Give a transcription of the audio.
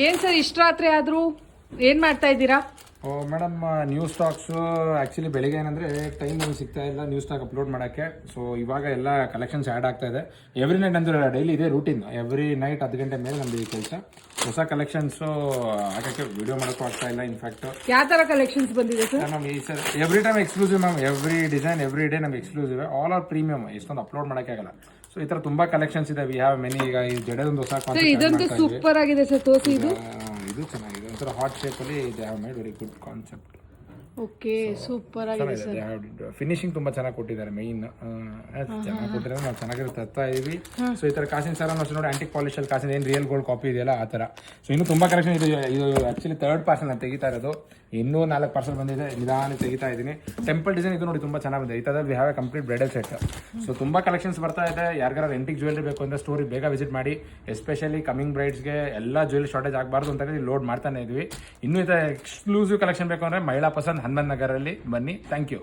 ಏನ್ ಸರ್ ಇಷ್ಟ ರಾತ್ರಿ ಆದ್ರೂ ಏನ್ ಮಾಡ್ತಾ ಇದ್ದೀರಾ? ಮೇಡಮ್ ನ್ಯೂ ಸ್ಟಾಕ್ಸ್ ಆ್ಯಕ್ಚುಲಿ ಬೆಳಿಗ್ಗೆ ಏನಂದರೆ ಟೈಮ್ ಸಿಗ್ತಾ ಇಲ್ಲ ನ್ಯೂ ಸ್ಟಾಕ್ ಅಪ್ಲೋಡ್ ಮಾಡೋಕ್ಕೆ. ಸೊ ಇವಾಗ ಎಲ್ಲ ಕಲೆಕ್ಷನ್ಸ್ ಆ್ಯಡ್ ಆಗ್ತಾ ಇದೆ. ಎವ್ರಿ ನೈಟ್ ಅಂದರೆ ಡೈಲಿ ಇದೆ ರೂಟೀನ್. ಎವ್ರಿ ನೈಟ್ 10 ಗಂಟೆ ಮೇಲೆ ನಮ್ಮದು ಈ ಕೆಲಸ. ಹೊಸ ಕಲೆಕ್ಷನ್ಸು ಹಾಕೋಕ್ಕೆ ವಿಡಿಯೋ ಮಾಡೋಕ್ಕೂ ಆಗ್ತಾ ಇಲ್ಲ. ಇನ್ಫ್ಯಾಕ್ಟ್ ಯಾವ ಥರ ಕಲೆಕ್ಷನ್ಸ್ ಬಂದಿದೆ ಸರ್? ಮ್ಯಾಮ್ ಈ sir every time exclusive ma'am. Every design every day ನಮ್ಗೆ ಎಕ್ಸ್ಕ್ಲೂಸಿವ್. All are premium. ಎಷ್ಟೊಂದು ಅಪ್ಲೋಡ್ ಮಾಡೋಕ್ಕೆ ಆಗಲ್ಲ. ಸೊ ಈ ಥರ ತುಂಬ ಕಲೆಕ್ಷನ್ಸ್ ಇದೆ. We have many. ಈಗ ಈ ಜಡೆದೊಂದು ಹೊಸ ಇದಂತೂ ಸೂಪರ್ ಆಗಿದೆ ಸರ್, ತೋರಿಸಿ. ಇದು ಚೆನ್ನಾಗಿದೆ. ಒಂಥರ ಹಾಟ್ ಶೇಪಲ್ಲಿ they have made very good concept. Okay, super ಆಗಿದೆ ಸರ್. ಫಿನಿಶಿಂಗ್ ತುಂಬಾ ಚೆನ್ನಾಗಿ ಕೊಟ್ಟಿದ್ದಾರೆ. ಮೈನ್ ಚೆನ್ನಾಗಿ ಕೊಟ್ಟಿದ್ದಾರೆ. ನಾವು ಚೆನ್ನಾಗಿರುತ್ತೆ ತರ್ತಾ ಇದೀವಿ. ಸೊ ಈ ತರ ಕಾಸಿನ ಸರ ನೋಡಿ, ಆಂಟಿಕ್ ಪಾಲಿಶ್ ಅಲ್ಲಿ ಕಾಸಿನ ಏನು ರಿಯಲ್ ಗೋಲ್ಡ್ ಕಾಪಿ ಇದೆಯಲ್ಲ ಆ ತರ. ಸೊ ಇನ್ನೂ ತುಂಬಾ ಕಲೆಕ್ಷನ್ ಇದೆ. ಇದು ಆಕ್ಚುಲಿ 3rd ಪಾರ್ಸಲ್ ನಾನು ತೆಗಿತಾ ಇರೋದು. ಇನ್ನೂ 4 ಪಾರ್ಸಲ್ ಬಂದಿದೆ. ನಿಧಾನ ತೆಗಿತಾ ಇದ್ದೀನಿ. ಟೆಂಪಲ್ ಡಿಸೈನ್ ಇದು ನೋಡಿ ತುಂಬಾ ಚೆನ್ನಾಗಿ ಬಂದಿದೆ. ಈ ತರ we have A complete bridal set. So ತುಂಬಾ ಕಲೆಕ್ಷನ್ಸ್ ಬರ್ತಾ ಇದೆ. ಯಾರಿಗಾರ ರೆಂಟಿಗೆ ಜ್ಯುವೆಲ್ಲರಿ ಬೇಕು ಅಂದ್ರೆ ಸ್ಟೋರಿಗೆ ಬೇಗ ವಿಸಿಟ್ ಮಾಡಿ. ಎಸ್ಪೆಷಲಿ ಕಮಿಂಗ್ ಬ್ರೈಡ್ಸ್ಗೆ ಎಲ್ಲ ಜ್ಯುವೆಲ್ಲರಿ ಶಾರ್ಟೇಜ್ ಆಗಬಾರ್ದು ಅಂತ ಲೋಡ್ ಮಾಡ್ತಾನೆ ಇದ್ವಿ. ಇನ್ನೂ ಈ ತರ ಎಕ್ಸ್ಕ್ಲೂಸಿವ್ ಕಲೆಕ್ಷನ್ ಬೇಕು ಅಂದ್ರೆ ಮಹಿಳಾ ಪಸಂದ್ ಹನುಮಂತ್ ನಗರಲ್ಲಿ ಬನ್ನಿ. Thank you.